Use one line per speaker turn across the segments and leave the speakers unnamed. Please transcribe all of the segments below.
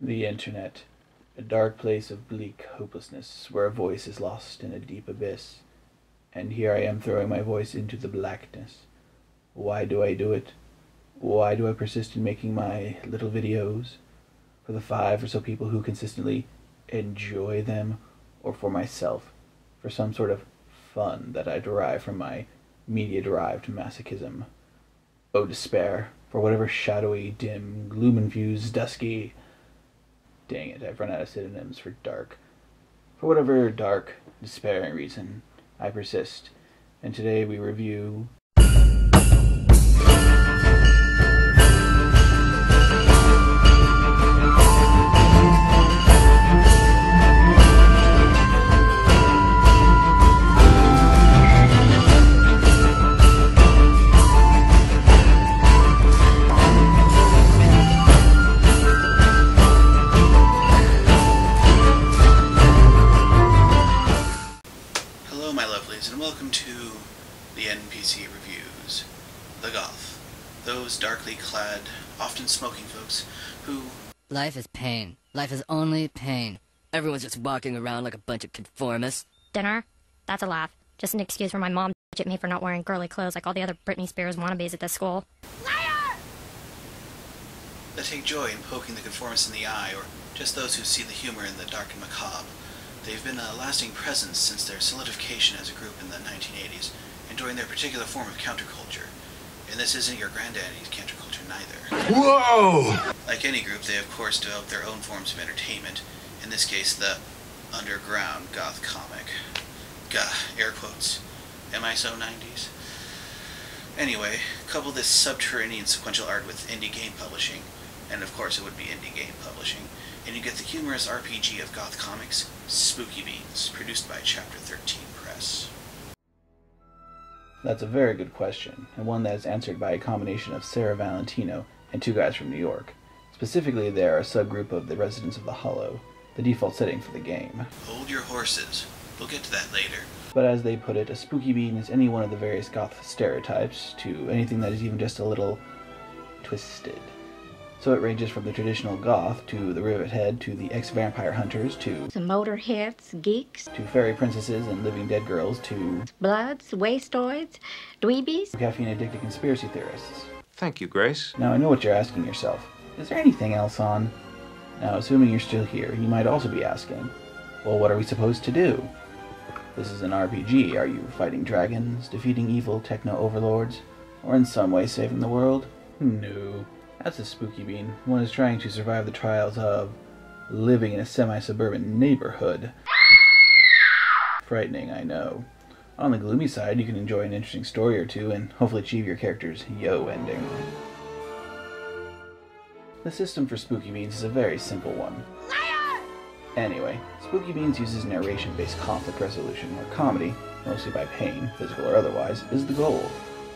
The Internet, a dark place of bleak hopelessness, where a voice is lost in a deep abyss. And here I am throwing my voice into the blackness. Why do I do it? Why do I persist in making my little videos? For the 5 or so people who consistently enjoy them, or for myself, for some sort of fun that I derive from my media-derived masochism? Oh, despair, for whatever shadowy, dim, gloom-infused, dusky... Dang it, I've run out of synonyms for dark. For whatever dark, despairing reason, I persist, and today we review... and welcome to the NPC Reviews. The goth. Those darkly clad, often smoking folks who...
Life is pain. Life is only pain. Everyone's just walking around like a bunch of conformists.
Dinner? That's a laugh. Just an excuse for my mom to bitch at me for not wearing girly clothes like all the other Britney Spears wannabes at this school. Liar!
that take joy in poking the conformists in the eye, or just those who see the humor in the dark and macabre. They've been a lasting presence since their solidification as a group in the 1980s, enjoying their particular form of counterculture. And this isn't your granddaddy's counterculture neither.
Whoa!
Like any group, they of course develop their own forms of entertainment, in this case the underground goth comic. Gah, air quotes. Am I so 90s? Anyway, couple this subterranean sequential art with indie game publishing, and of course it would be indie game publishing, and you get the humorous RPG of goth comics, Spookybeans, produced by Chapter 13 Press. That's a very good question, and one that is answered by a combination of Sarah Valentino and two guys from New York. Specifically, they are a subgroup of the residents of the Hollow, the default setting for the game. Hold your horses. We'll get to that later. But as they put it, a spooky bean is any one of the various goth stereotypes to anything that is even just a little twisted. So it ranges from the traditional goth to the rivet head to the ex-vampire hunters to
the motorheads, geeks,
to fairy princesses and living dead girls to
bloods, wastoids, dweebies,
caffeine-addicted conspiracy theorists.
Thank you, Grace.
Now I know what you're asking yourself. Is there anything else on? Now, assuming you're still here, you might also be asking, well, what are we supposed to do? This is an RPG. Are you fighting dragons, defeating evil techno-overlords, or in some way saving the world? No. That's a spooky bean. One is trying to survive the trials of living in a semi-suburban neighborhood. Frightening, I know. On the gloomy side, you can enjoy an interesting story or two and hopefully achieve your character's yo ending. The system for Spooky Beans is a very simple one. Anyway, Spooky Beans uses narration-based conflict resolution, where comedy, mostly by pain, physical or otherwise, is the goal.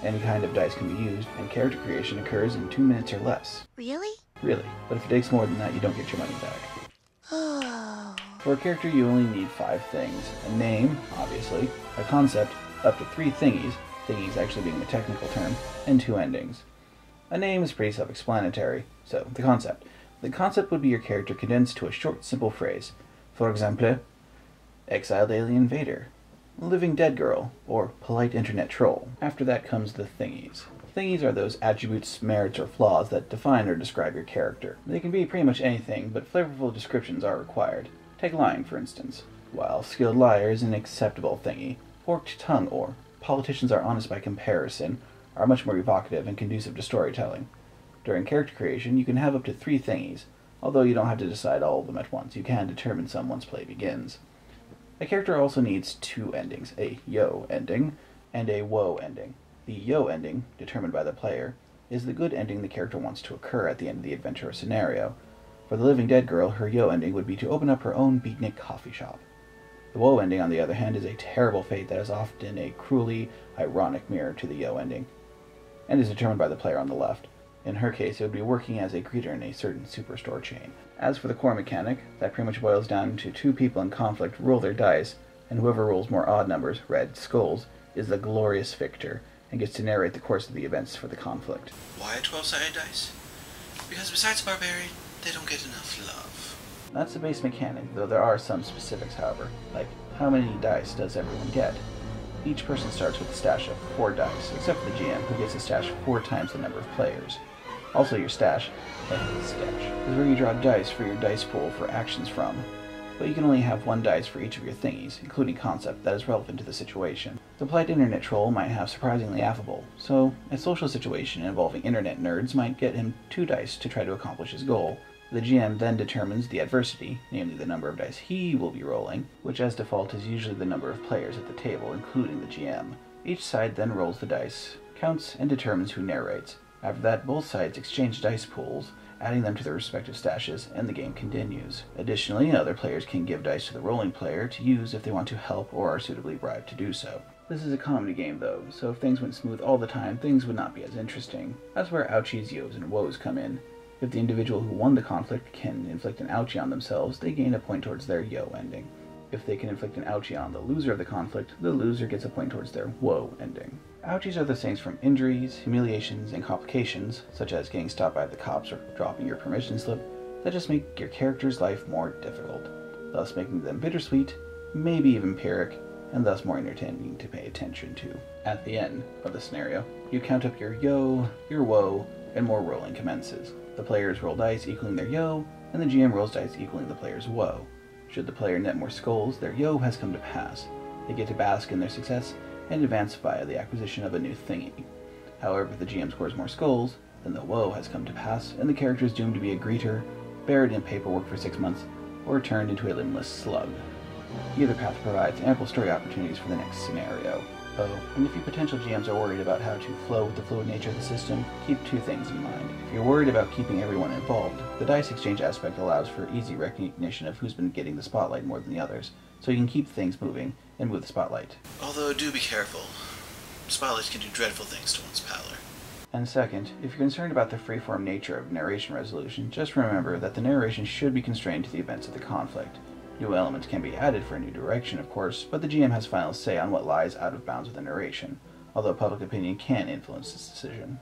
Any kind of dice can be used, and character creation occurs in 2 minutes or less.
Really?
Really, but if it takes more than that, you don't get your money back.
Oh.
For a character, you only need 5 things. A name, obviously, a concept, up to 3 thingies, thingies actually being the technical term, and 2 endings. A name is pretty self-explanatory, so the concept. The concept would be your character condensed to a short, simple phrase. For example, exiled alien Vader, living dead girl, or polite internet troll. After that comes the thingies. Thingies are those attributes, merits, or flaws that define or describe your character. They can be pretty much anything, but flavorful descriptions are required. Take lying, for instance. While skilled liar is an acceptable thingy, forked tongue or politicians are honest by comparison are much more evocative and conducive to storytelling. During character creation, you can have up to 3 thingies, although you don't have to decide all of them at once. You can determine some once play begins. A character also needs 2 endings, a yo ending and a woe ending. The yo ending, determined by the player, is the good ending the character wants to occur at the end of the adventure or scenario. For the living dead girl, her yo ending would be to open up her own beatnik coffee shop. The woe ending, on the other hand, is a terrible fate that is often a cruelly ironic mirror to the yo ending, and is determined by the player on the left. In her case, it would be working as a greeter in a certain superstore chain. As for the core mechanic, that pretty much boils down to 2 people in conflict roll their dice, and whoever rolls more odd numbers, red skulls, is the glorious victor, and gets to narrate the course of the events for the conflict. Why a 12-sided dice? Because besides barbarian,
they don't get enough love.
That's the base mechanic, though there are some specifics, however, like how many dice does everyone get? Each person starts with a stash of 4 dice, except for the GM, who gets a stash 4 times the number of players. Also, your stash, is where you draw dice for your dice pool for actions from, but you can only have 1 dice for each of your thingies, including concept that is relevant to the situation. The polite internet troll might have surprisingly affable, so a social situation involving internet nerds might get him 2 dice to try to accomplish his goal. The GM then determines the adversity, namely the number of dice he will be rolling, which as default is usually the number of players at the table, including the GM. Each side then rolls the dice, counts, and determines who narrates. After that, both sides exchange dice pools, adding them to their respective stashes, and the game continues. Additionally, other players can give dice to the rolling player to use if they want to help or are suitably bribed to do so. This is a comedy game though, so if things went smooth all the time, things would not be as interesting. That's where ouchies, yos, and woes come in. If the individual who won the conflict can inflict an ouchie on themselves, they gain a point towards their yo ending. If they can inflict an ouchie on the loser of the conflict, the loser gets a point towards their woe ending. Ouchies are the things from injuries, humiliations, and complications, such as getting stopped by the cops or dropping your permission slip, that just make your character's life more difficult, thus making them bittersweet, maybe even pyrrhic, and thus more entertaining to pay attention to. At the end of the scenario, you count up your yo, your woe, and more rolling commences. The players roll dice equaling their yo, and the GM rolls dice equaling the player's woe. Should the player net more skulls, their yo has come to pass. They get to bask in their success and advance via the acquisition of a new thingy. However, if the GM scores more skulls, then the woe has come to pass, and the character is doomed to be a greeter, buried in paperwork for 6 months, or turned into a limbless slug. Either path provides ample story opportunities for the next scenario. Oh, and if you potential GMs are worried about how to flow with the fluid nature of the system, keep 2 things in mind. If you're worried about keeping everyone involved, the dice exchange aspect allows for easy recognition of who's been getting the spotlight more than the others, so you can keep things moving and move the spotlight.
Although do be careful. Spotlights can do dreadful things to one's pallor.
And second, if you're concerned about the freeform nature of narration resolution, just remember that the narration should be constrained to the events of the conflict. New elements can be added for a new direction, of course, but the GM has final say on what lies out of bounds of the narration, although public opinion can influence this decision.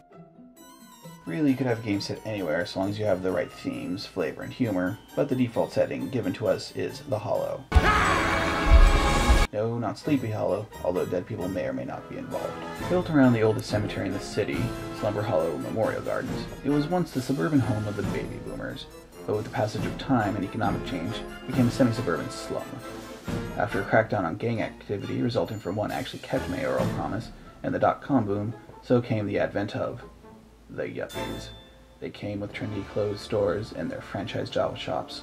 Really, you could have a game set anywhere as long as you have the right themes, flavor, and humor, but the default setting given to us is The Hollow. No, not Sleepy Hollow, although dead people may or may not be involved. Built around the oldest cemetery in the city, Slumber Hollow Memorial Gardens, it was once the suburban home of the baby boomers, but with the passage of time and economic change, became a semi-suburban slum. After a crackdown on gang activity resulting from one actually kept mayoral promise and the dot-com boom, so came the advent of the yuppies. They came with trendy clothes stores and their franchise Java shops,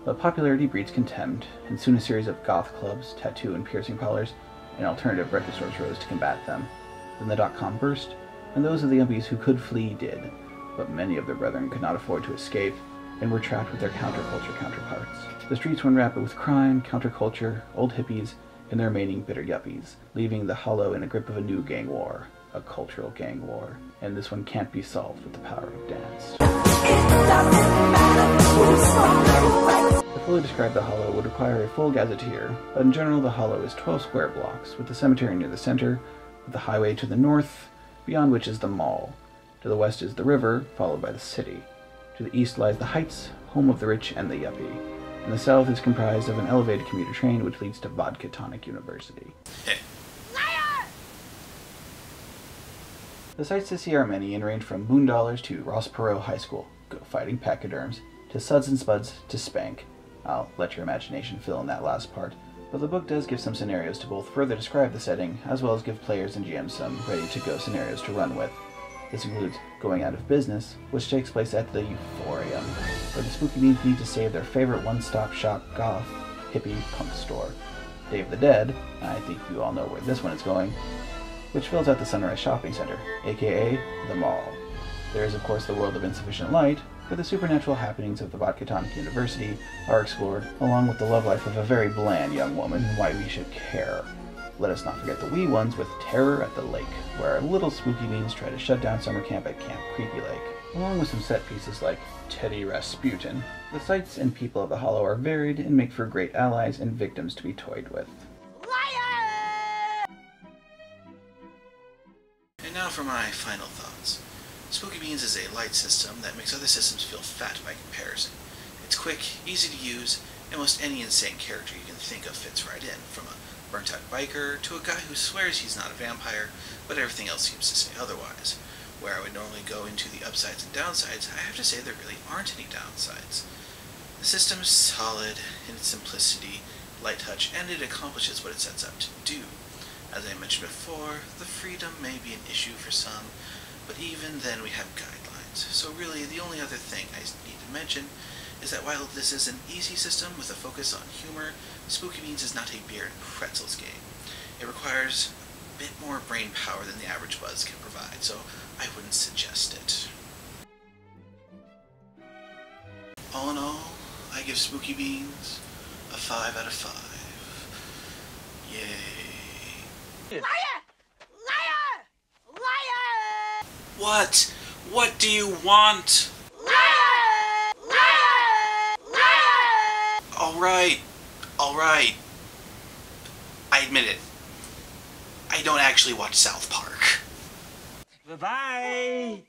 but popularity breeds contempt, and soon a series of goth clubs, tattoo and piercing parlors, and alternative record stores rose to combat them. Then the dot-com burst, and those of the yuppies who could flee did, but many of their brethren could not afford to escape, and were trapped with their counterculture counterparts. The streets were wrapped with crime, counterculture, old hippies, and the remaining bitter yuppies, leaving the Hollow in the grip of a new gang war, a cultural gang war. And this one can't be solved with the power of dance. To fully describe the Hollow would require a full gazetteer, but in general the Hollow is 12 square blocks, with the cemetery near the center, with the highway to the north, beyond which is the mall. To the west is the river, followed by the city. To the east lies the Heights, home of the rich and the yuppie. And the south is comprised of an elevated commuter train which leads to Vodka Tonic University.
Liar!
The sights to see are many and range from Moondollars to Ross Perot High School, Go Fighting Pachyderms, to Suds and Spuds to Spank. I'll let your imagination fill in that last part, but the book does give some scenarios to both further describe the setting, as well as give players and GMs some ready-to-go scenarios to run with. This includes Going Out of Business, which takes place at the Euphorium, where the Spookybeans need to save their favorite one-stop shop goth, hippie, punk store. Day of the Dead, and I think you all know where this one is going, which fills out the Sunrise Shopping Center, aka the Mall. There is of course the World of Insufficient Light, where the supernatural happenings of the Vodka Tonic University are explored, along with the love life of a very bland young woman and why we should care. Let us not forget the wee ones with Terror at the Lake, where our little Spookybeans try to shut down summer camp at Camp Creepy Lake, along with some set pieces like Teddy Rasputin. The sights and people of the Hollow are varied and make for great allies and victims to be toyed with.
Liar!
And now for my final thoughts. Spookybeans is a light system that makes other systems feel fat by comparison. quick, easy to use, and most any insane character you can think of fits right in, from a burnt-out biker to a guy who swears he's not a vampire, but everything else seems to say otherwise. Where I would normally go into the upsides and downsides, I have to say there really aren't any downsides. The system is solid in its simplicity, light touch, and it accomplishes what it sets out to do. As I mentioned before, the freedom may be an issue for some, but even then we have guidelines. So really, the only other thing I need to mention is that while this is an easy system with a focus on humor, Spookybeans is not a beer and pretzels game. It requires a bit more brain power than the average Buzz can provide, so I wouldn't suggest it. All in all, I give Spookybeans a 5 out of 5. Yay.
Liar! Liar! Liar!
What? What do you want?
Liar! Liar! Liar!
Alright. I admit it. I don't actually watch South Park.
Bye-bye!